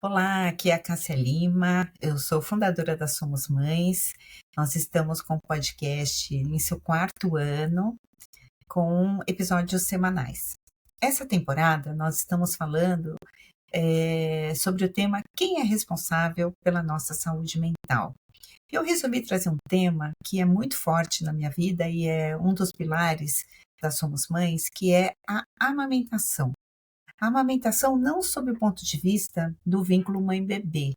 Olá, aqui é a Cássia Lima, eu sou fundadora da Somos Mães. Nós estamos com o podcast em seu quarto ano, com episódios semanais. Essa temporada nós estamos falando sobre o tema Quem é responsável pela nossa saúde mental? Eu resolvi trazer um tema que é muito forte na minha vida e é um dos pilares da Somos Mães, que é a amamentação. A amamentação não sob o ponto de vista do vínculo mãe-bebê,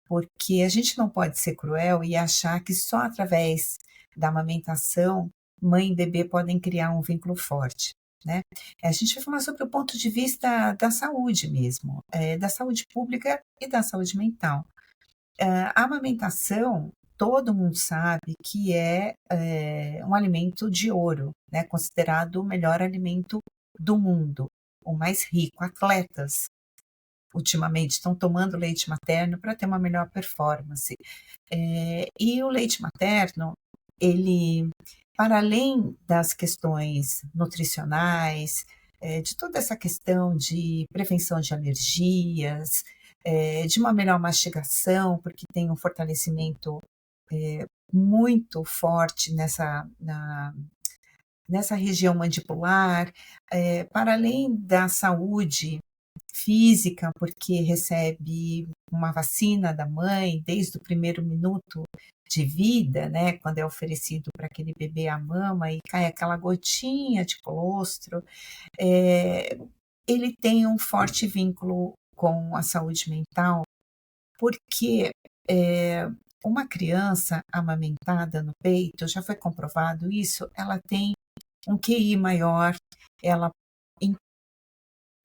porque a gente não pode ser cruel e achar que só através da amamentação mãe e bebê podem criar um vínculo forte, né? A gente vai falar sobre o ponto de vista da saúde mesmo, da saúde pública e da saúde mental. A amamentação, todo mundo sabe que é um alimento de ouro, né? Considerado o melhor alimento do mundo, o mais rico. Atletas ultimamente estão tomando leite materno para ter uma melhor performance. E o leite materno, ele, para além das questões nutricionais, de toda essa questão de prevenção de alergias, de uma melhor mastigação, porque tem um fortalecimento muito forte nessa região mandibular, para além da saúde física, porque recebe uma vacina da mãe desde o primeiro minuto de vida, né, quando é oferecido para aquele bebê a mama e cai aquela gotinha de colostro, eh, ele tem um forte vínculo com a saúde mental, porque uma criança amamentada no peito, já foi comprovado isso, ela tem um QI maior, ela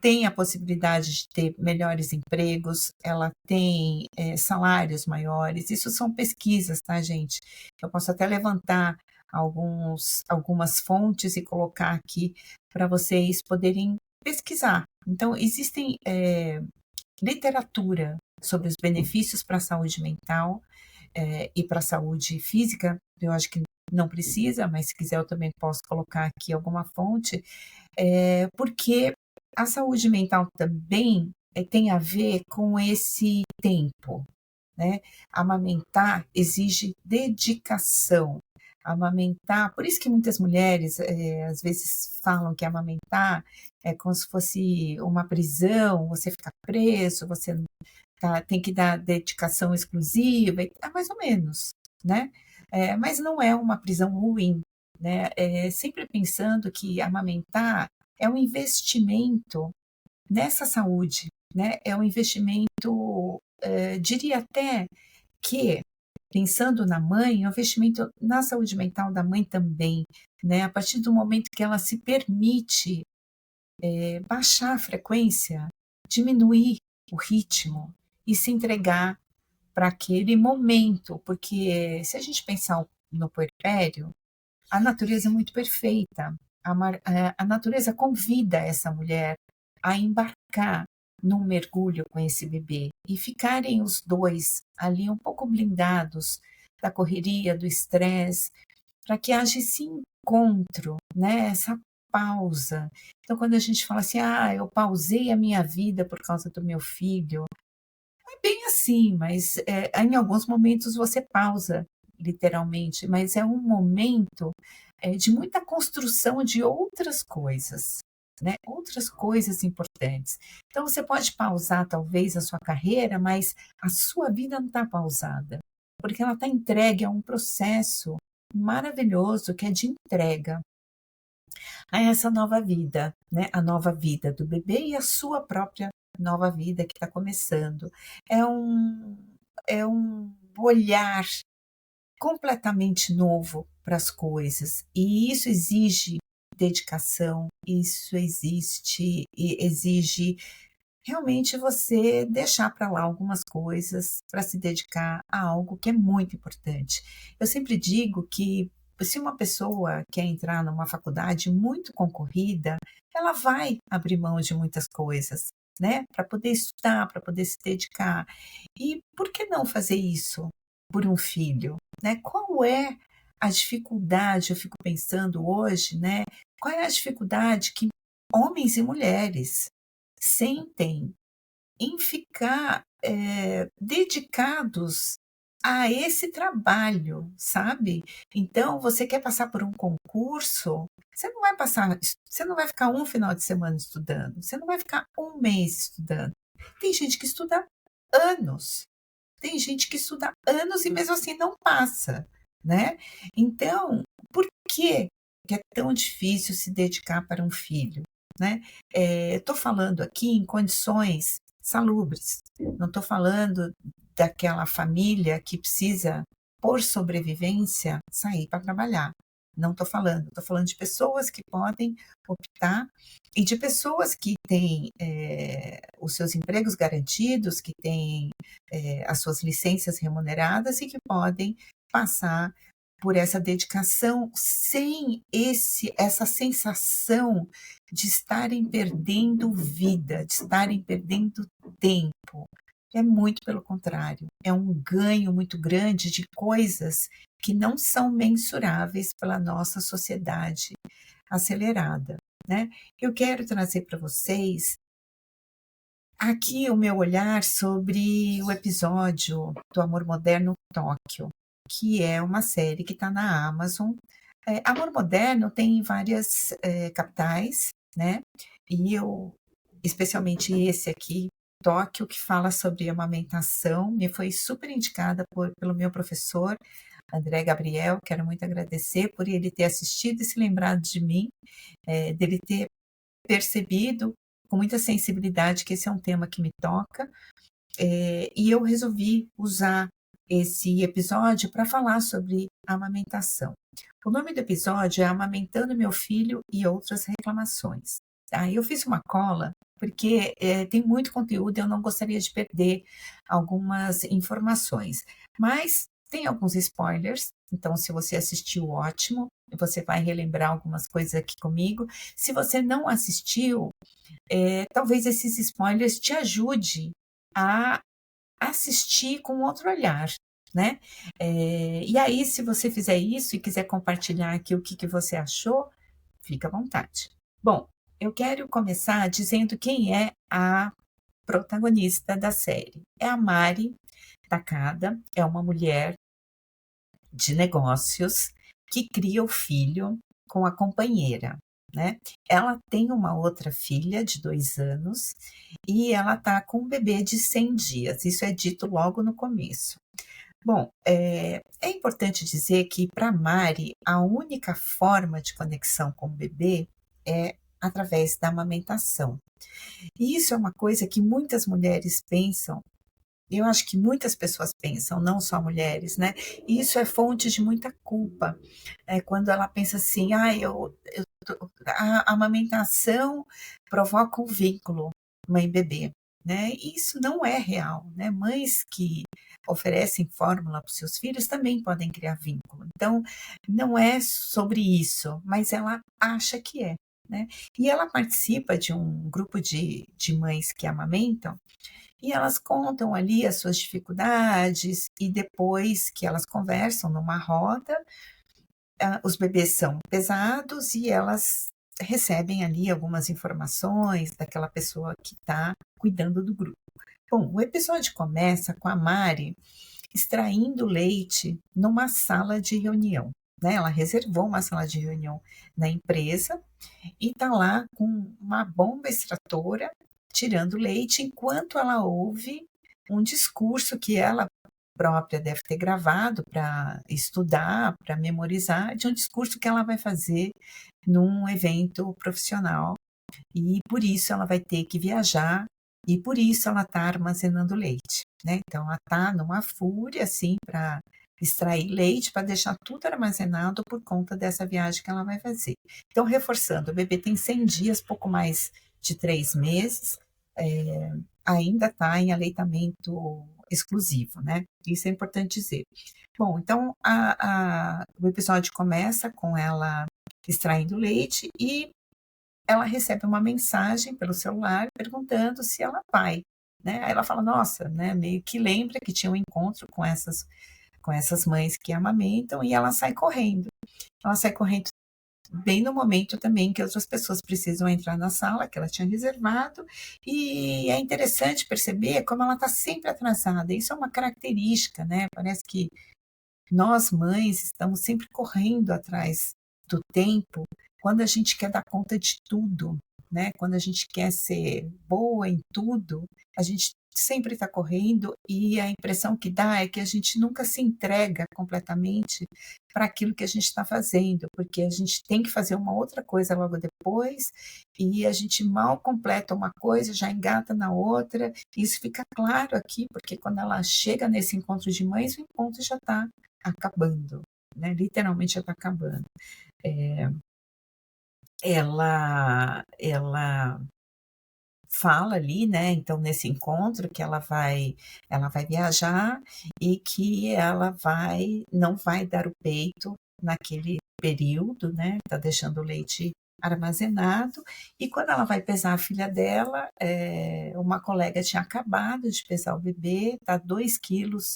tem a possibilidade de ter melhores empregos, ela tem salários maiores. Isso são pesquisas, tá, gente? Eu posso até levantar algumas fontes e colocar aqui para vocês poderem pesquisar. Então, existem literatura sobre os benefícios para a saúde mental e para a saúde física. Eu acho que não precisa, mas se quiser eu também posso colocar aqui alguma fonte, porque a saúde mental também tem a ver com esse tempo, né? Amamentar exige dedicação. Amamentar, por isso que muitas mulheres às vezes falam que amamentar é como se fosse uma prisão, você fica preso, você tem que dar dedicação exclusiva, é mais ou menos, né? Mas não é uma prisão ruim, né? Sempre pensando que amamentar é um investimento nessa saúde, né? É um investimento, diria até que, pensando na mãe, é um investimento na saúde mental da mãe também, né? A partir do momento que ela se permite baixar a frequência, diminuir o ritmo e se entregar para aquele momento, porque se a gente pensar no puerpério, a natureza é muito perfeita. A natureza convida essa mulher a embarcar num mergulho com esse bebê e ficarem os dois ali um pouco blindados da correria, do estresse, para que haja esse encontro, né? Essa pausa. Então, quando a gente fala assim, eu pausei a minha vida por causa do meu filho, não é bem assim, mas em alguns momentos você pausa, literalmente, mas é um momento de muita construção de outras coisas, né? Outras coisas importantes. Então, você pode pausar, talvez, a sua carreira, mas a sua vida não está pausada, porque ela está entregue a um processo maravilhoso que é de entrega a essa nova vida, né? A nova vida do bebê e a sua própria nova vida que está começando. É um olhar completamente novo para as coisas e isso exige dedicação, isso exige realmente você deixar para lá algumas coisas para se dedicar a algo que é muito importante. Eu sempre digo que se uma pessoa quer entrar numa faculdade muito concorrida, ela vai abrir mão de muitas coisas, né, para poder estudar, para poder se dedicar. E por que não fazer isso por um filho, né? Qual é a dificuldade, eu fico pensando hoje, né? Qual é a dificuldade que homens e mulheres sentem em ficar dedicados a esse trabalho, sabe. Então você quer passar por um concurso, você não vai ficar um final de semana estudando, você não vai ficar um mês estudando. Tem gente que estuda anos, tem gente que estuda anos e mesmo assim não passa, né. Então, por que é tão difícil se dedicar para um filho, né. Estou falando aqui em condições salubres, não estou falando daquela família que precisa, por sobrevivência, sair para trabalhar. Não estou falando de pessoas que podem optar e de pessoas que têm, os seus empregos garantidos, que têm, as suas licenças remuneradas e que podem passar por essa dedicação sem essa sensação de estarem perdendo vida, de estarem perdendo tempo. É muito pelo contrário, é um ganho muito grande de coisas que não são mensuráveis pela nossa sociedade acelerada, né. Eu quero trazer para vocês aqui o meu olhar sobre o episódio do Amor Moderno Tóquio, que é uma série que está na Amazon. Amor Moderno tem várias, capitais, né, e eu especialmente esse aqui, Tóquio, que fala sobre amamentação, me foi super indicada pelo meu professor, André Gabriel, quero muito agradecer por ele ter assistido e se lembrado de mim, dele ter percebido com muita sensibilidade que esse é um tema que me toca, e eu resolvi usar esse episódio para falar sobre amamentação. O nome do episódio é Amamentando Meu Filho e Outras Reclamações. Tá? Eu fiz uma cola porque tem muito conteúdo e eu não gostaria de perder algumas informações. Mas tem alguns spoilers, então se você assistiu, ótimo, você vai relembrar algumas coisas aqui comigo. Se você não assistiu, talvez esses spoilers te ajude a assistir com outro olhar, né. E aí se você fizer isso e quiser compartilhar aqui o que você achou, fica à vontade. Bom, eu quero começar dizendo quem é a protagonista da série. É a Mari Takada, é uma mulher de negócios que cria o filho com a companheira, né. Ela tem uma outra filha de 2 anos e ela tá com um bebê de 100 dias, isso é dito logo no começo. Bom, é importante dizer que para Mari a única forma de conexão com o bebê é através da amamentação. E isso é uma coisa que muitas mulheres pensam, eu acho que muitas pessoas pensam, não só mulheres, né, e isso é fonte de muita culpa, quando ela pensa assim: "Ai, eu tô a amamentação provoca um vínculo mãe-bebê", né, e isso não é real, né, mães que oferecem fórmula para os seus filhos também podem criar vínculo, então não é sobre isso, mas ela acha que é, né. E ela participa de um grupo de mães que amamentam, e elas contam ali as suas dificuldades e depois que elas conversam numa roda, os bebês são pesados e elas recebem ali algumas informações daquela pessoa que está cuidando do grupo. Bom, o episódio começa com a Mari extraindo leite numa sala de reunião, né, ela reservou uma sala de reunião na empresa e está lá com uma bomba extratora, tirando leite, enquanto ela ouve um discurso que ela própria deve ter gravado para estudar, para memorizar, de um discurso que ela vai fazer num evento profissional. E por isso ela vai ter que viajar e por isso ela está armazenando leite, né. Então ela está numa fúria, assim, para extrair leite, para deixar tudo armazenado por conta dessa viagem que ela vai fazer. Então reforçando, o bebê tem 100 dias, pouco mais de 3 meses, ainda está em aleitamento exclusivo, né, isso é importante dizer. Bom, então o episódio começa com ela extraindo leite e ela recebe uma mensagem pelo celular perguntando se ela vai, né, aí ela fala: "Nossa", né, meio que lembra que tinha um encontro com essas mães que amamentam e ela sai correndo. Ela sai correndo bem no momento também que outras pessoas precisam entrar na sala que ela tinha reservado, e é interessante perceber como ela está sempre atrasada. Isso é uma característica, né? Parece que nós mães estamos sempre correndo atrás do tempo quando a gente quer dar conta de tudo, né? Quando a gente quer ser boa em tudo, a gente sempre está correndo e a impressão que dá é que a gente nunca se entrega completamente para aquilo que a gente está fazendo, porque a gente tem que fazer uma outra coisa logo depois e a gente mal completa uma coisa, já engata na outra. Isso fica claro aqui, porque quando ela chega nesse encontro de mães, o encontro já está acabando, né? Literalmente já está acabando. Ela fala ali, né? Então nesse encontro que ela vai viajar e que ela não vai dar o peito naquele período, né? Tá deixando o leite armazenado e quando ela vai pesar a filha dela, uma colega tinha acabado de pesar o bebê, tá 2 quilos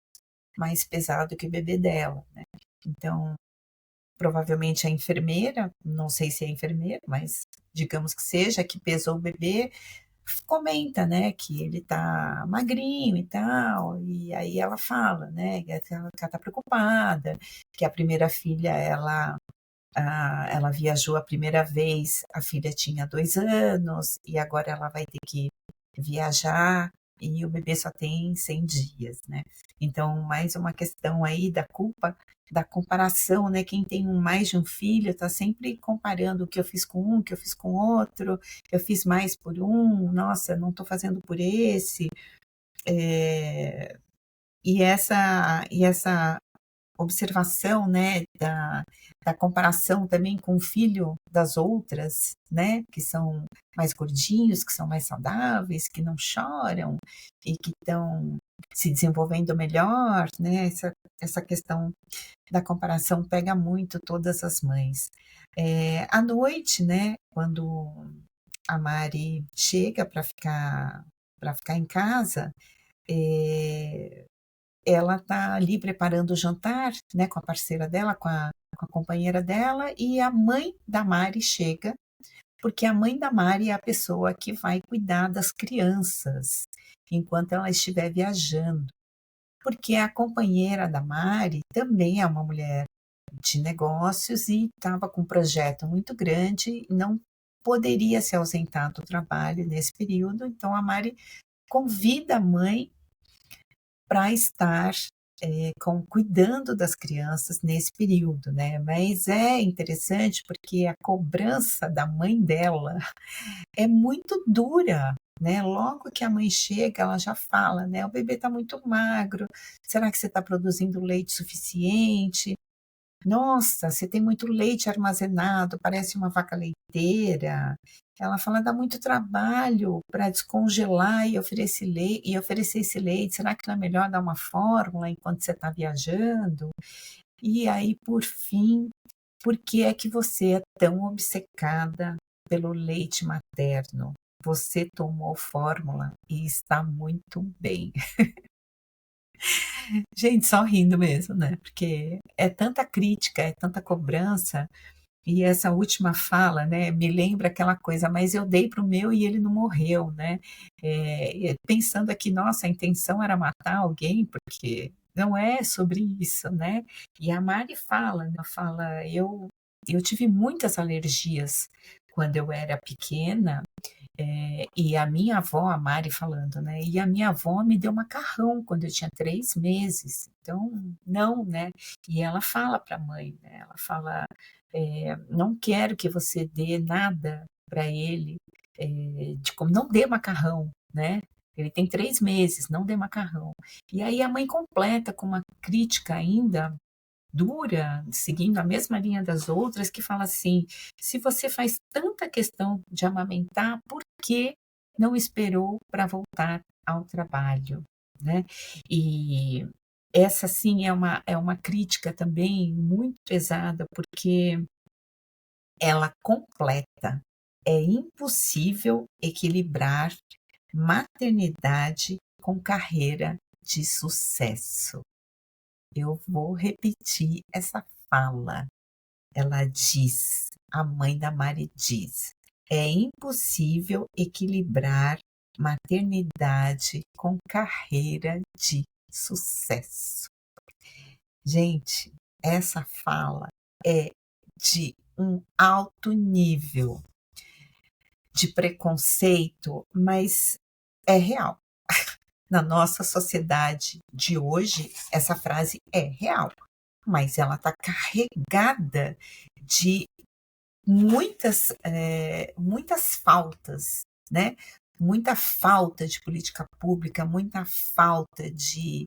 mais pesado que o bebê dela, né? Então provavelmente a enfermeira, não sei se é enfermeira, mas digamos que seja, que pesou o bebê, comenta, né, que ele tá magrinho e tal, e aí ela fala, né, que ela tá preocupada, que a primeira filha, ela viajou a primeira vez, a filha tinha 2 anos, e agora ela vai ter que viajar, e o bebê só tem 100 dias, né? Então, mais uma questão aí da culpa, da comparação, né? Quem tem mais de um filho está sempre comparando o que eu fiz com um, o que eu fiz com outro, eu fiz mais por um, nossa, não estou fazendo por esse. É, e essa observação, né, da comparação também com o filho das outras, né, que são mais gordinhos, que são mais saudáveis, que não choram e que estão se desenvolvendo melhor, né, essa questão da comparação pega muito todas as mães. À noite, né, quando a Mari chega para ficar em casa, é, ela está ali preparando o jantar, né, com a parceira dela, com a companheira dela, e a mãe da Mari chega, porque a mãe da Mari é a pessoa que vai cuidar das crianças enquanto ela estiver viajando. Porque a companheira da Mari também é uma mulher de negócios e estava com um projeto muito grande e não poderia se ausentar do trabalho nesse período, então a Mari convida a mãe para estar cuidando das crianças nesse período, né? Mas é interessante porque a cobrança da mãe dela é muito dura, né? Logo que a mãe chega, ela já fala, né? O bebê está muito magro. Será que você está produzindo leite suficiente? Nossa, você tem muito leite armazenado, parece uma vaca leiteira. Ela fala: "Dá muito trabalho para descongelar e oferecer esse leite. Será que não é melhor dar uma fórmula enquanto você está viajando?". E aí, por fim, por que é que você é tão obcecada pelo leite materno? Você tomou fórmula e está muito bem. Gente, só rindo mesmo, né, porque é tanta crítica, é tanta cobrança, e essa última fala, né, me lembra aquela coisa: "Mas eu dei para o meu e ele não morreu", né. Pensando aqui: "Nossa, a intenção era matar alguém?", porque não é sobre isso, né. E a Mari fala, né, ela fala: "Eu tive muitas alergias quando eu era pequena, e a minha avó", a Mari falando, né, "e a minha avó me deu macarrão quando eu tinha 3 meses, então não, né". E ela fala para a mãe, né, ela fala, "Não quero que você dê nada para ele, de como não dê macarrão, né, ele tem 3 meses, não dê macarrão". E aí a mãe completa com uma crítica ainda dura, seguindo a mesma linha das outras, que fala assim: "Se você faz tanta questão de amamentar, por que não esperou para voltar ao trabalho?", né. E essa sim é uma crítica também muito pesada, porque ela completa: "É impossível equilibrar maternidade com carreira de sucesso". Eu vou repetir essa fala. Ela diz: a mãe da Mari diz: é impossível equilibrar maternidade com carreira de sucesso. Gente, essa fala é de um alto nível de preconceito, mas é real. Na nossa sociedade de hoje, essa frase é real, mas ela está carregada de muitas faltas, né? Muita falta de política pública, muita falta de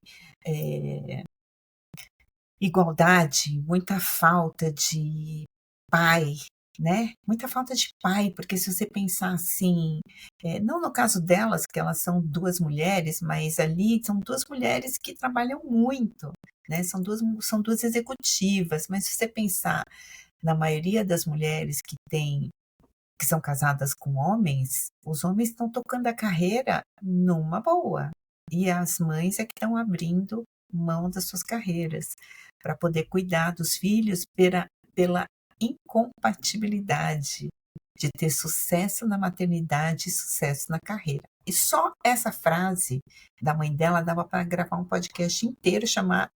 igualdade, muita falta de pai, né? Muita falta de pai, porque se você pensar assim, não no caso delas, que elas são duas mulheres, mas ali são duas mulheres que trabalham muito, né? São duas executivas, mas se você pensar na maioria das mulheres que são casadas com homens, os homens estão tocando a carreira numa boa. E as mães é que estão abrindo mão das suas carreiras para poder cuidar dos filhos pela incompatibilidade de ter sucesso na maternidade e sucesso na carreira. E só essa frase da mãe dela dava para gravar um podcast inteiro, chamar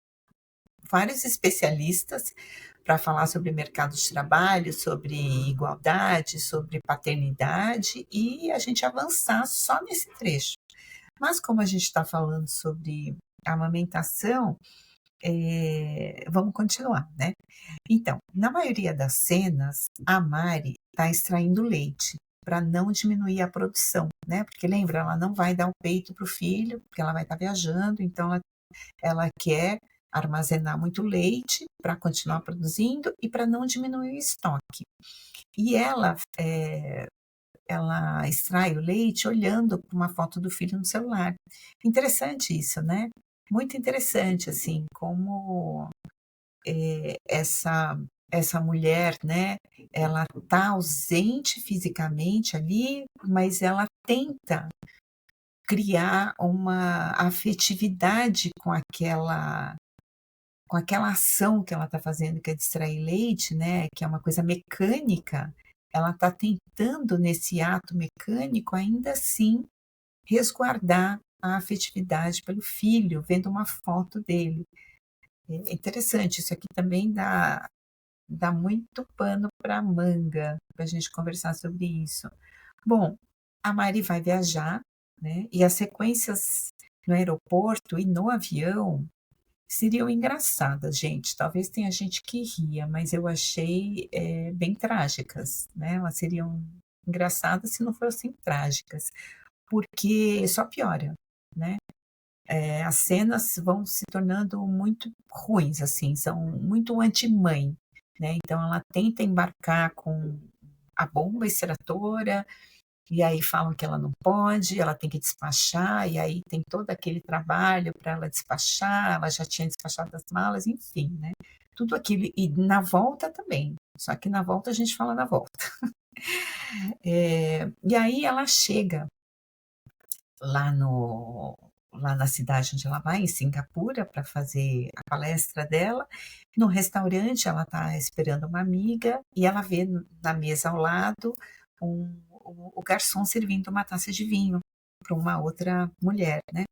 vários especialistas para falar sobre mercado de trabalho, sobre igualdade, sobre paternidade e a gente avançar só nesse trecho. Mas como a gente está falando sobre amamentação, vamos continuar, né? Então, na maioria das cenas, a Mari está extraindo leite para não diminuir a produção, né? Porque lembra, ela não vai dar o peito para o filho, porque ela vai estar viajando, então ela quer armazenar muito leite para continuar produzindo e para não diminuir o estoque. E ela extrai o leite olhando para uma foto do filho no celular. Interessante isso, né? Muito interessante, assim, como essa mulher, né? Ela está ausente fisicamente ali, mas ela tenta criar uma afetividade com aquela ação que ela está fazendo, que é de extrair leite, né, que é uma coisa mecânica, ela está tentando, nesse ato mecânico, ainda assim, resguardar a afetividade pelo filho, vendo uma foto dele. É interessante, isso aqui também dá muito pano para manga, para a gente conversar sobre isso. Bom, a Mari vai viajar, né, e as sequências no aeroporto e no avião seriam engraçadas, gente. Talvez tenha gente que ria, mas eu achei bem trágicas, né? Elas seriam engraçadas se não fossem trágicas, porque só piora, né? As cenas vão se tornando muito ruins, assim, são muito anti-mãe, né? Então ela tenta embarcar com a bomba extratora, e aí falam que ela não pode, ela tem que despachar, e aí tem todo aquele trabalho para ela despachar, ela já tinha despachado as malas, enfim, né? Tudo aquilo. E na volta também. Só que na volta a gente fala na volta. E aí ela chega lá lá na cidade onde ela vai, em Singapura, para fazer a palestra dela. No restaurante, ela está esperando uma amiga e ela vê na mesa ao lado o garçom servindo uma taça de vinho para uma outra mulher, né?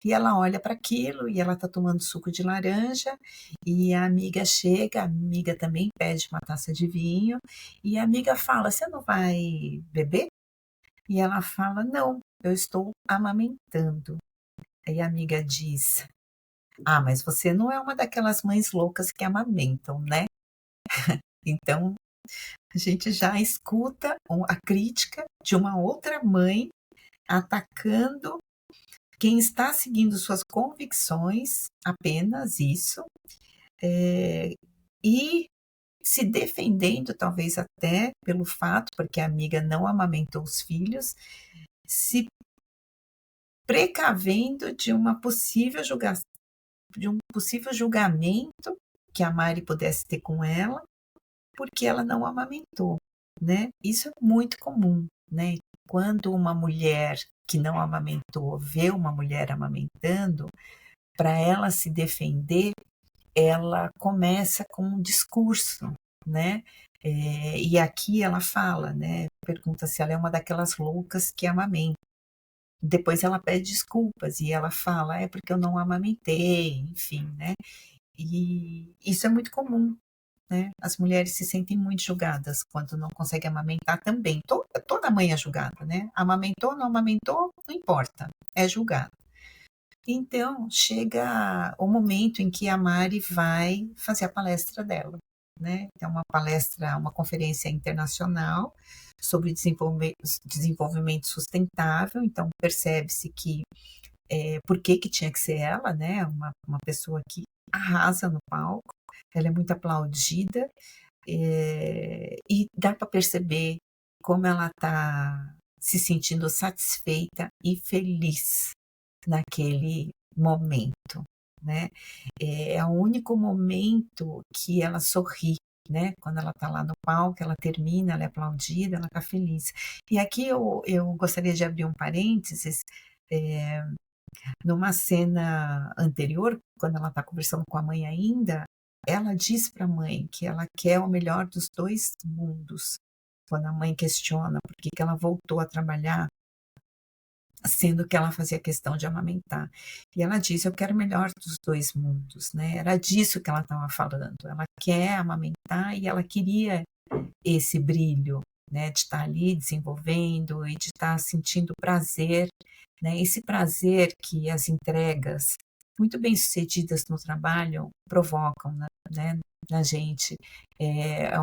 E ela olha para aquilo e ela está tomando suco de laranja e a amiga chega, a amiga também pede uma taça de vinho e a amiga fala: "Você não vai beber?" E ela fala: "Não, eu estou amamentando." Aí a amiga diz: "Ah, mas você não é uma daquelas mães loucas que amamentam, né?" Então a gente já escuta a crítica de uma outra mãe atacando quem está seguindo suas convicções, apenas isso, e se defendendo, talvez até pelo fato, porque a amiga não amamentou os filhos, se precavendo de um possível julgamento que a Mari pudesse ter com ela, porque ela não amamentou, né? Isso é muito comum, né? Quando uma mulher que não amamentou vê uma mulher amamentando, para ela se defender, ela começa com um discurso, né? E aqui ela fala, né? Pergunta se ela é uma daquelas loucas que amamenta. Depois ela pede desculpas e ela fala, é porque eu não amamentei, enfim, né? E isso é muito comum, né? As mulheres se sentem muito julgadas quando não conseguem amamentar também. Toda mãe é julgada, né? Amamentou, não amamentou, não importa, é julgada. Então, chega o momento em que a Mari vai fazer a palestra dela, né? É uma palestra, uma conferência internacional sobre desenvolvimento sustentável. Então, percebe-se que por que tinha que ser ela, né? Uma pessoa que arrasa no palco, ela é muito aplaudida, e dá para perceber como ela está se sentindo satisfeita e feliz naquele momento, né? É o único momento que ela sorri, né? Quando ela está lá no palco, ela termina, ela é aplaudida, ela está feliz. E aqui eu gostaria de abrir um parênteses, é, numa cena anterior, quando ela está conversando com a mãe ainda, ela diz para a mãe que ela quer o melhor dos dois mundos. Quando a mãe questiona por que ela voltou a trabalhar, sendo que ela fazia questão de amamentar. E ela diz, eu quero o melhor dos dois mundos, né? Era disso que ela estava falando. Ela quer amamentar e ela queria esse brilho, né? De estar ali desenvolvendo e de estar sentindo prazer, né? Esse prazer que as entregas muito bem-sucedidas no trabalho provocam, né, na gente. É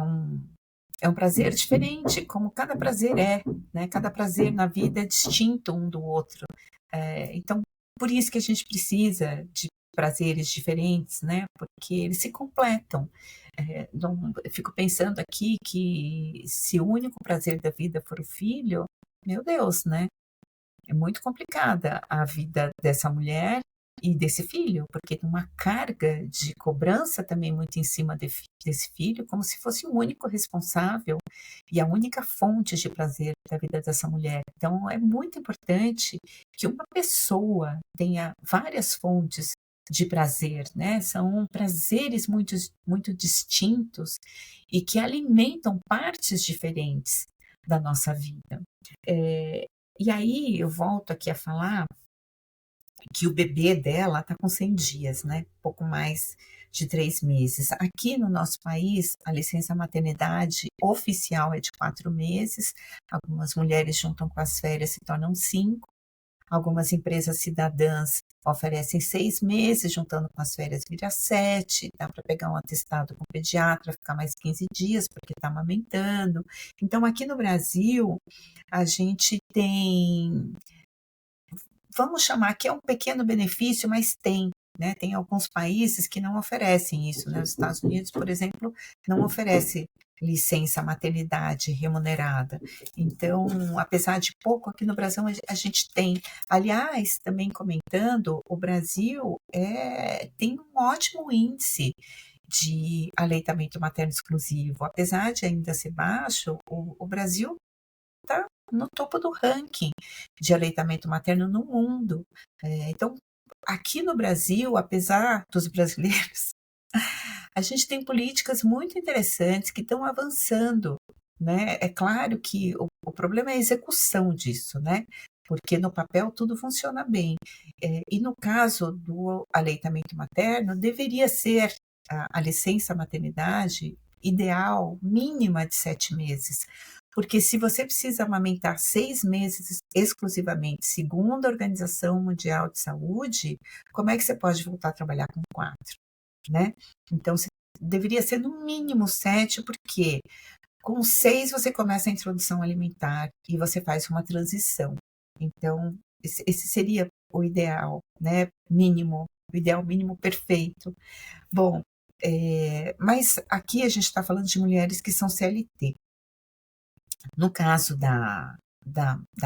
um prazer diferente, como cada prazer é, né? Cada prazer na vida é distinto um do outro. Então, por isso que a gente precisa de prazeres diferentes, né? Porque eles se completam. Eu fico pensando aqui que se o único prazer da vida for o filho, meu Deus, né? É muito complicada a vida dessa mulher e desse filho, porque tem uma carga de cobrança também muito em cima desse filho, como se fosse o único responsável e a única fonte de prazer da vida dessa mulher. Então, é muito importante que uma pessoa tenha várias fontes de prazer, né? São prazeres muito distintos e que alimentam partes diferentes da nossa vida. É, e aí eu volto aqui a falar que o bebê dela está com 100 dias, né? Pouco mais de 3 meses. Aqui no nosso país, a licença maternidade oficial é de 4 meses. Algumas mulheres juntam com as férias se tornam 5. Algumas empresas cidadãs oferecem 6 meses, juntando com as férias vira 7. Dá para pegar um atestado com o pediatra, ficar mais 15 dias, porque está amamentando. Então, aqui no Brasil, a gente tem, vamos chamar que é um pequeno benefício, mas tem. Né? Tem alguns países que não oferecem isso. Né? Os Estados Unidos, por exemplo, não oferece licença maternidade remunerada. Então, apesar de pouco, aqui no Brasil a gente tem. Aliás, também comentando, o Brasil tem um ótimo índice de aleitamento materno exclusivo. Apesar de ainda ser baixo, o Brasil está no topo do ranking de aleitamento materno no mundo. Então, aqui no Brasil, apesar dos brasileiros, a gente tem políticas muito interessantes que estão avançando, né? É claro que o problema é a execução disso, né? Porque no papel tudo funciona bem. E no caso do aleitamento materno, deveria ser a licença maternidade ideal, mínima de 7 meses. Porque se você precisa amamentar 6 meses exclusivamente, segundo a Organização Mundial de Saúde, como é que você pode voltar a trabalhar com 4? Né? Então, deveria ser no mínimo 7, porque com 6 você começa a introdução alimentar e você faz uma transição. Então, esse seria o ideal, né? Mínimo, o ideal mínimo perfeito. Bom, mas aqui a gente está falando de mulheres que são CLT. No caso da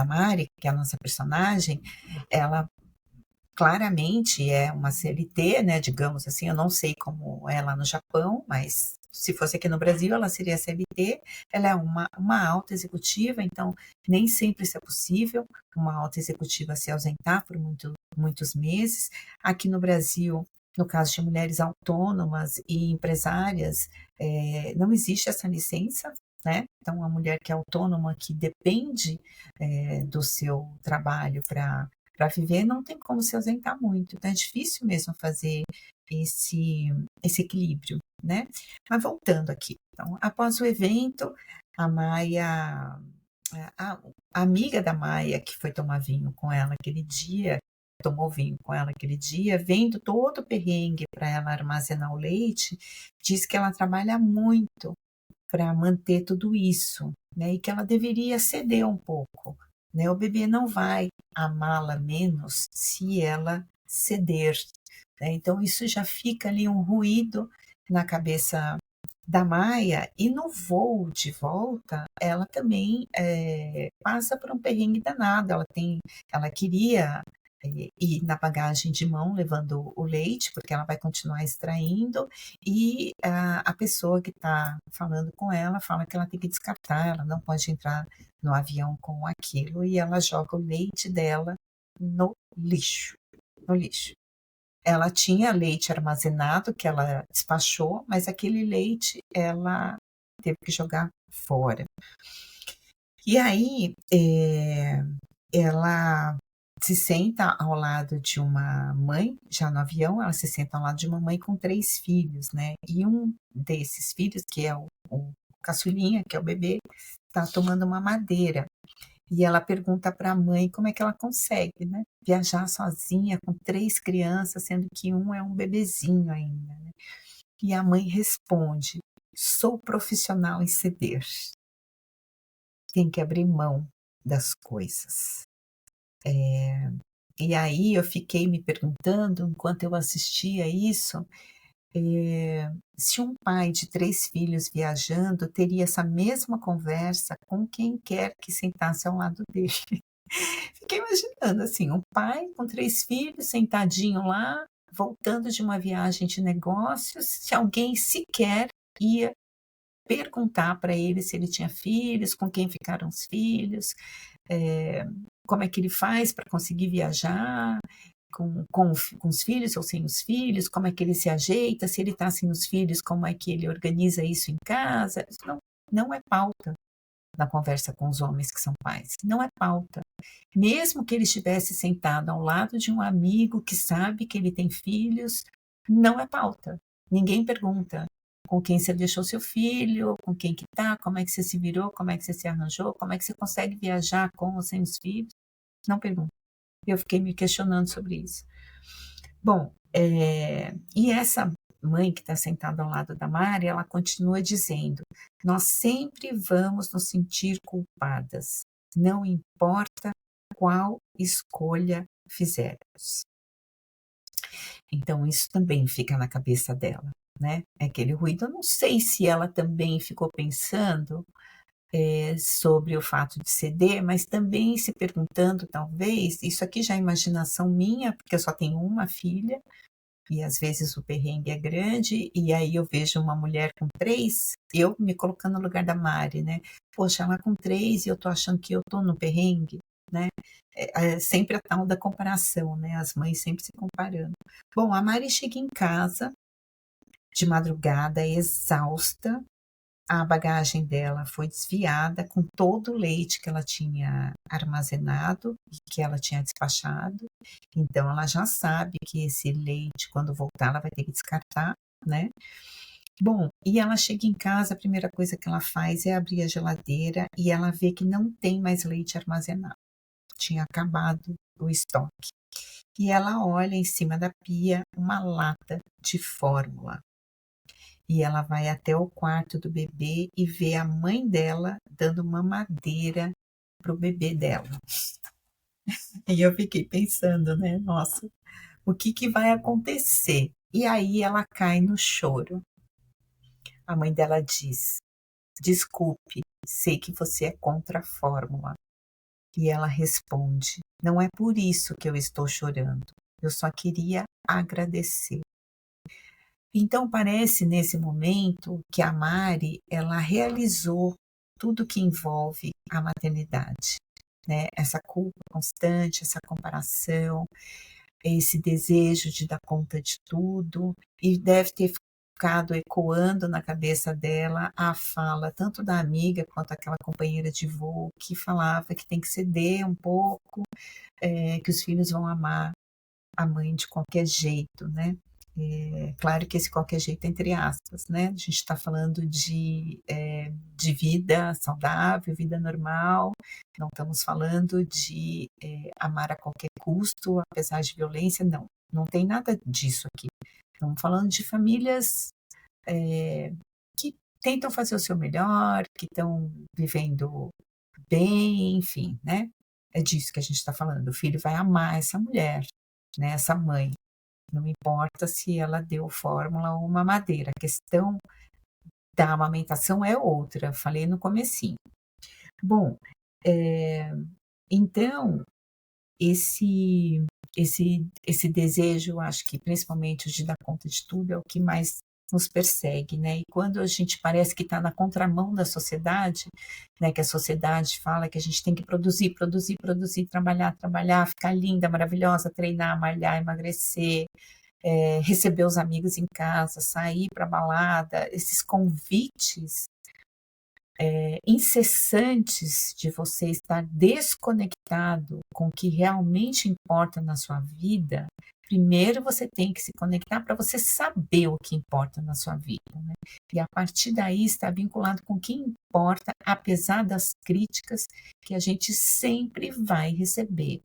Mari, que é a nossa personagem, ela claramente é uma CLT, né, digamos assim, eu não sei como é lá no Japão, mas se fosse aqui no Brasil, ela seria CLT, ela é uma alta executiva, então nem sempre isso é possível, uma alta executiva se ausentar por muitos meses. Aqui no Brasil, No caso de mulheres autônomas e empresárias, não existe essa licença, né, então a mulher que é autônoma, que depende, do seu trabalho para viver, não tem como se ausentar muito, então é difícil mesmo fazer esse esse equilíbrio, né. Mas voltando aqui, então, após o evento, a Maia a amiga da Maia que foi tomar vinho com ela aquele dia, tomou vinho com ela aquele dia, vendo todo o perrengue para ela armazenar o leite, diz que ela trabalha muito para manter tudo isso, né, e que ela deveria ceder um pouco, né, o bebê não vai amá-la menos se ela ceder, né, então isso já fica ali um ruído na cabeça da Maia, e no voo de volta, ela também, passa por um perrengue danado, ela queria, ir na bagagem de mão levando o leite, porque ela vai continuar extraindo, e a pessoa que está falando com ela, fala que ela tem que descartar, ela não pode entrar no avião com aquilo, e ela joga o leite dela no lixo, no lixo. Ela tinha leite armazenado que ela despachou, mas aquele leite ela teve que jogar fora. E aí, ela se senta ao lado de uma mãe, já no avião, ela se senta ao lado de uma mãe com 3 filhos, né, e um desses filhos, que é o caçulinha, que é o bebê, tá tomando uma madeira. E ela pergunta para a mãe como é que ela consegue, né, viajar sozinha com 3 crianças, sendo que um é um bebezinho ainda, né. E a mãe responde: "Sou profissional em ceder, tem que abrir mão das coisas". E aí eu fiquei me perguntando, enquanto eu assistia isso, se um pai de 3 filhos viajando teria essa mesma conversa com quem quer que sentasse ao lado dele. Fiquei imaginando, assim, um pai com 3 filhos, sentadinho lá, voltando de uma viagem de negócios, se alguém sequer ia perguntar para ele se ele tinha filhos, com quem ficaram os filhos, eh, como é que ele faz para conseguir viajar, com os filhos ou sem os filhos, como é que ele se ajeita, se ele está sem os filhos, como é que ele organiza isso em casa. Isso não é pauta na conversa com os homens que são pais, não é pauta. Mesmo que ele estivesse sentado ao lado de um amigo que sabe que ele tem filhos, não é pauta. Ninguém pergunta com quem você deixou seu filho, com quem que tá, como é que você se virou, como é que você se arranjou, como é que você consegue viajar com ou sem os filhos. Não pergunta. Eu fiquei me questionando sobre isso. Bom, e essa mãe que está sentada ao lado da Mari, ela continua dizendo: "Nós sempre vamos nos sentir culpadas, não importa qual escolha fizermos". Então isso também fica na cabeça dela, né, é aquele ruído. Eu não sei se ela também ficou pensando, sobre o fato de ceder, mas também se perguntando, talvez, isso aqui já é imaginação minha, porque eu só tenho uma filha, e às vezes o perrengue é grande, e aí eu vejo uma mulher com 3, eu me colocando no lugar da Mari, né. Poxa, ela com 3 e eu tô achando que eu tô no perrengue, né. É sempre a tal da comparação, né, as mães sempre se comparando. Bom, a Mari chega em casa de madrugada, exausta, a bagagem dela foi desviada com todo o leite que ela tinha armazenado e que ela tinha despachado, então ela já sabe que esse leite, quando voltar, ela vai ter que descartar, né. Bom, e ela chega em casa, a primeira coisa que ela faz é abrir a geladeira e ela vê que não tem mais leite armazenado, tinha acabado o estoque. E ela olha em cima da pia uma lata de fórmula. E ela vai até o quarto do bebê e vê a mãe dela dando mamadeira para o bebê dela. E eu fiquei pensando, né, nossa, o que que vai acontecer? E aí ela cai no choro. A mãe dela diz: "Desculpe, sei que você é contra a fórmula". E ela responde: "Não é por isso que eu estou chorando, eu só queria agradecer". Então parece nesse momento que a Mari, ela realizou tudo que envolve a maternidade, né, essa culpa constante, essa comparação, esse desejo de dar conta de tudo, e deve ter ficado ecoando na cabeça dela a fala tanto da amiga quanto aquela companheira de voo que falava que tem que ceder um pouco, que os filhos vão amar a mãe de qualquer jeito, né. Claro que esse qualquer jeito é entre aspas, né, a gente está falando de vida saudável, vida normal, não estamos falando de, amar a qualquer custo, apesar de violência, não, não tem nada disso aqui. Estamos falando de famílias, que tentam fazer o seu melhor, que estão vivendo bem, enfim, né. É disso que a gente está falando, o filho vai amar essa mulher, né, essa mãe. Não importa se ela deu fórmula ou mamadeira, a questão da amamentação é outra, falei no comecinho. Bom, eh, então esse esse desejo, eu acho que principalmente o de dar conta de tudo é o que mais nos persegue, né, e quando a gente parece que está na contramão da sociedade, né, que a sociedade fala que a gente tem que produzir, produzir, produzir, trabalhar, trabalhar, ficar linda, maravilhosa, treinar, malhar, emagrecer, receber os amigos em casa, sair para balada, esses convites, incessantes de você estar desconectado com o que realmente importa na sua vida, primeiro você tem que se conectar para você saber o que importa na sua vida, né. E a partir daí estar vinculado com o que importa, apesar das críticas que a gente sempre vai receber.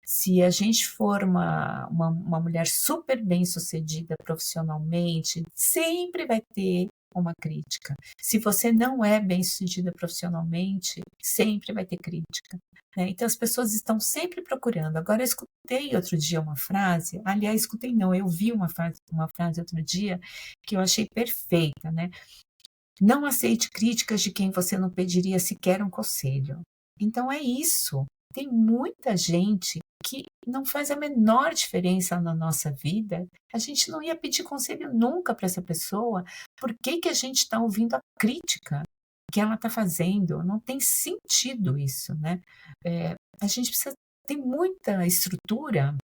Se a gente for uma mulher super bem-sucedida profissionalmente, sempre vai ter uma crítica. Se você não é bem-sucedida profissionalmente, sempre vai ter crítica, né. Então as pessoas estão sempre procurando. Agora eu escutei outro dia uma frase, aliás, escutei não, eu vi uma frase outro dia que eu achei perfeita, né. "Não aceite críticas de quem você não pediria sequer um conselho". Então é isso, tem muita gente que não faz a menor diferença na nossa vida, a gente não ia pedir conselho nunca para essa pessoa, por que que a gente está ouvindo a crítica que ela está fazendo? Não tem sentido isso, né. A gente precisa ter muita estrutura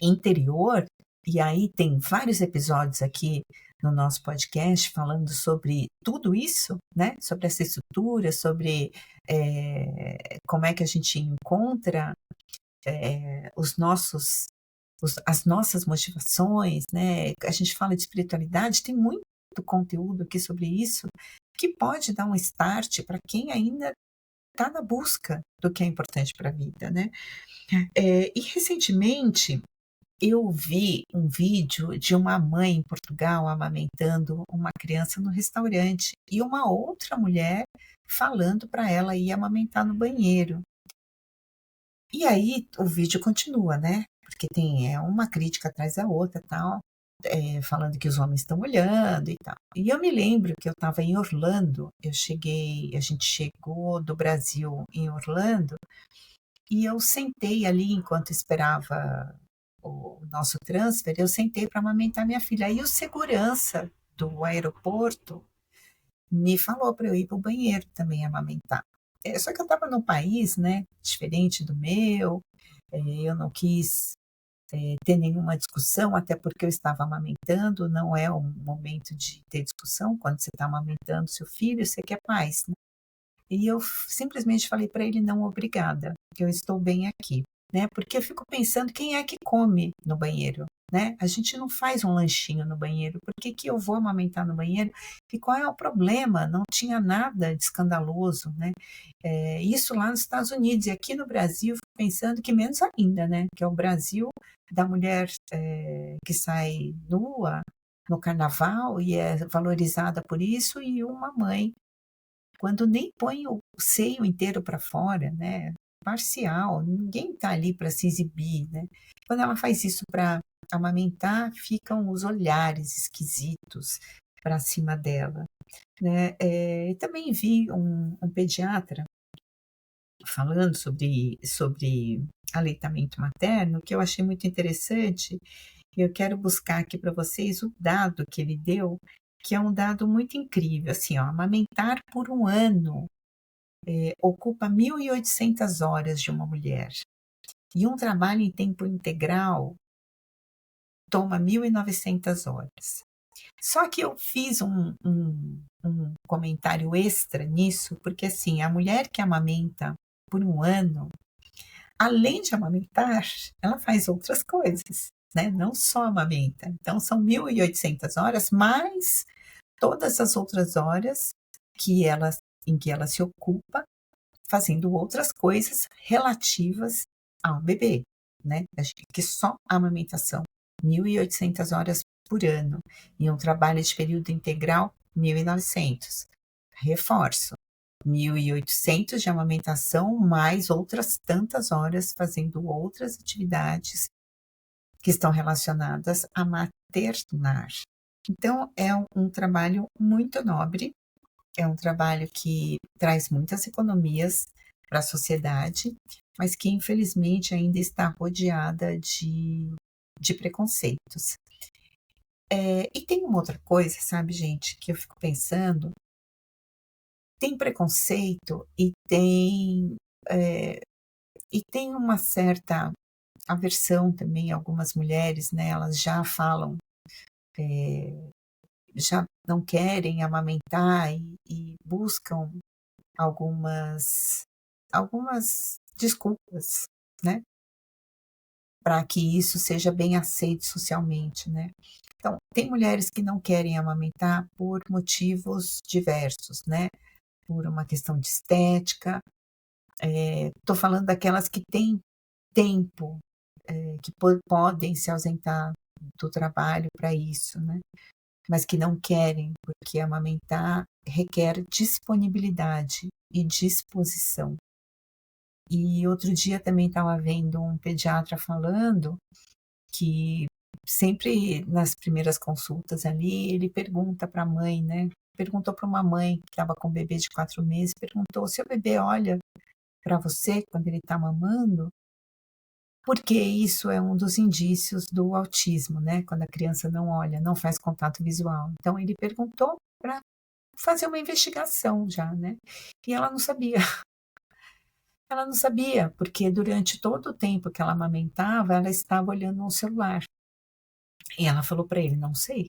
interior, e aí tem vários episódios aqui no nosso podcast falando sobre tudo isso, né, sobre essa estrutura, sobre, como é que a gente encontra, os nossos as nossas motivações, né, a gente fala de espiritualidade, tem muito conteúdo aqui sobre isso, que pode dar um start para quem ainda está na busca do que é importante para a vida, né. E recentemente eu vi um vídeo de uma mãe em Portugal amamentando uma criança no restaurante e uma outra mulher falando para ela ir amamentar no banheiro. E aí o vídeo continua, né, porque tem, uma crítica atrás da outra, tal, falando que os homens estão olhando e tal. E eu me lembro que eu estava em Orlando, a gente chegou do Brasil em Orlando, e eu sentei ali enquanto esperava o nosso transfer, eu sentei para amamentar minha filha. Aí o segurança do aeroporto me falou para eu ir para o banheiro também amamentar. Só que eu estava num país, né, diferente do meu, eu não quis, ter nenhuma discussão, até porque eu estava amamentando, não é um momento de ter discussão, quando você está amamentando seu filho, você quer paz, né. E eu simplesmente falei para ele: "Não, obrigada, eu estou bem aqui", né, porque eu fico pensando quem é que come no banheiro, né, a gente não faz um lanchinho no banheiro, por que que eu vou amamentar no banheiro e qual é o problema? Não tinha nada de escandaloso, né. Isso lá nos Estados Unidos e aqui no Brasil eu fico pensando que menos ainda, né, que é o Brasil da mulher, que sai nua no carnaval e é valorizada por isso e uma mãe quando nem põe o seio inteiro para fora, né, parcial, ninguém está ali para se exibir, né. Quando ela faz isso para amamentar, ficam os olhares esquisitos para cima dela, né. E também vi um pediatra falando sobre aleitamento materno, que eu achei muito interessante, e eu quero buscar aqui para vocês o dado que ele deu, que é um dado muito incrível, assim, ó, amamentar por um ano, ocupa 1.800 horas de uma mulher. E um trabalho em tempo integral toma 1.900 horas. Só que eu fiz um comentário extra nisso, porque assim, a mulher que amamenta por 1 ano, além de amamentar, ela faz outras coisas, né? Não só amamenta. Então, são 1.800 horas, mais todas as outras horas que ela, em que ela se ocupa fazendo outras coisas relativas ao bebê, né? Acho que só a amamentação, 1.800 horas por ano, e um trabalho de período integral, 1.900. Reforço, 1.800 de amamentação, mais outras tantas horas fazendo outras atividades que estão relacionadas a maternar. Então, é um trabalho muito nobre, é um trabalho que traz muitas economias para a sociedade, mas que infelizmente ainda está rodeada de preconceitos. E tem uma outra coisa, sabe, gente, que eu fico pensando, tem preconceito e tem uma certa aversão também, algumas mulheres, né, elas já falam, já não querem amamentar e buscam algumas desculpas, né, para que isso seja bem aceito socialmente, né. Então, tem mulheres que não querem amamentar por motivos diversos, né, por uma questão de estética, estou falando daquelas que têm tempo, que podem se ausentar do trabalho para isso, né, mas que não querem, porque amamentar requer disponibilidade e disposição. E outro dia também estava vendo um pediatra falando que sempre nas primeiras consultas ali, ele pergunta para a mãe, né, perguntou para uma mãe que estava com um bebê de 4 meses, perguntou: "Seu bebê olha para você quando ele está mamando?", porque isso é um dos indícios do autismo, né, quando a criança não olha, não faz contato visual. Então ele perguntou para fazer uma investigação já, né, e ela não sabia. Ela não sabia, porque durante todo o tempo que ela amamentava, ela estava olhando no celular. E ela falou para ele: "Não sei".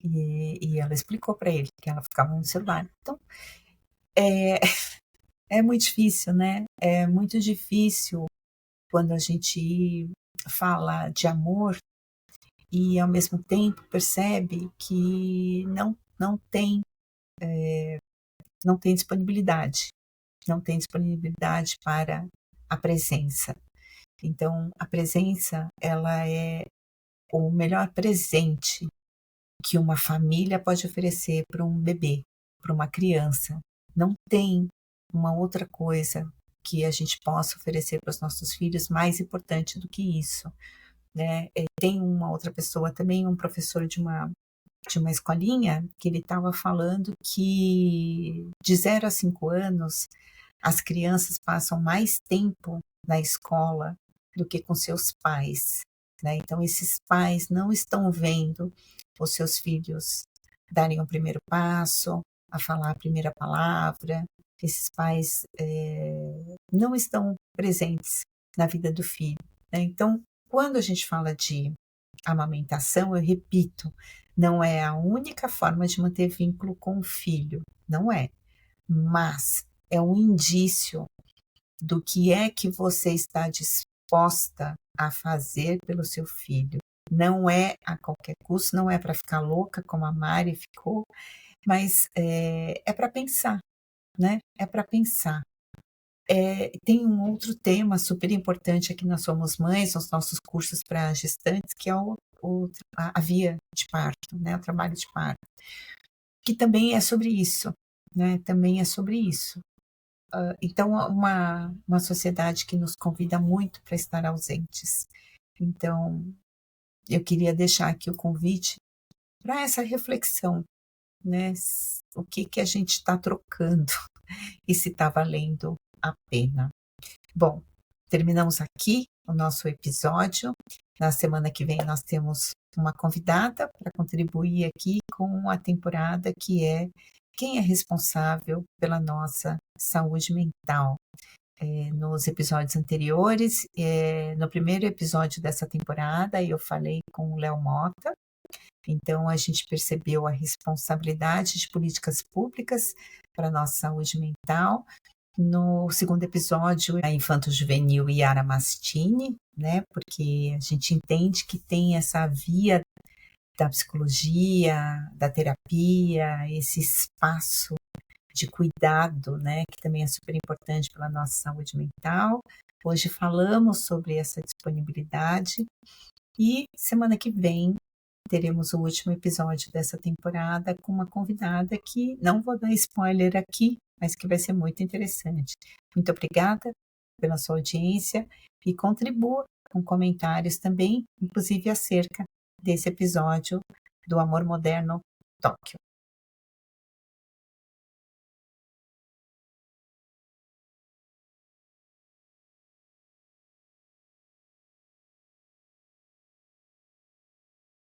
E ela explicou para ele que ela ficava no celular. Então, é é muito difícil, né, é muito difícil quando a gente fala de amor e, ao mesmo tempo, percebe que não tem disponibilidade, não tem disponibilidade para a presença. Então, a presença, ela é o melhor presente que uma família pode oferecer para um bebê, para uma criança. Não tem uma outra coisa que a gente possa oferecer para os nossos filhos mais importante do que isso, né. Tem uma outra pessoa também, um professor de uma escolinha, que ele estava falando que de 0 a 5 anos, as crianças passam mais tempo na escola do que com seus pais, né. Então esses pais não estão vendo os seus filhos darem o primeiro passo, a falar a primeira palavra, esses pais, não estão presentes na vida do filho, né. Então, quando a gente fala de amamentação, eu repito, não é a única forma de manter vínculo com o filho, não é, mas é um indício do que é que você está disposta a fazer pelo seu filho. Não é a qualquer custo, não é para ficar louca como a Mari ficou, mas é para pensar, né, é para pensar. Tem um outro tema super importante aqui na Somos Mães, nos nossos cursos para gestantes, que é a via de parto, né, o trabalho de parto, que também é sobre isso, né, também é sobre isso. Então, uma sociedade que nos convida muito para estar ausentes. Então, eu queria deixar aqui o convite para essa reflexão, né, o que que a gente está trocando e se está valendo a pena. Bom, terminamos aqui o nosso episódio. Na semana que vem nós temos uma convidada para contribuir aqui com a temporada, que é quem é responsável pela nossa saúde mental. nos episódios anteriores. No primeiro episódio dessa temporada, eu falei com o Léo Mota, então a gente percebeu a responsabilidade de políticas públicas para a nossa saúde mental. No segundo episódio, a infanto-juvenil Yara Mastini, né, porque a gente entende que tem essa via da psicologia, da terapia, esse espaço de cuidado, né, que também é super importante para a nossa saúde mental. Hoje falamos sobre essa disponibilidade e semana que vem teremos o último episódio dessa temporada com uma convidada que não vou dar spoiler aqui, mas que vai ser muito interessante. Muito obrigada pela sua audiência e contribua com comentários também, inclusive acerca desse episódio do Amor Moderno Tóquio.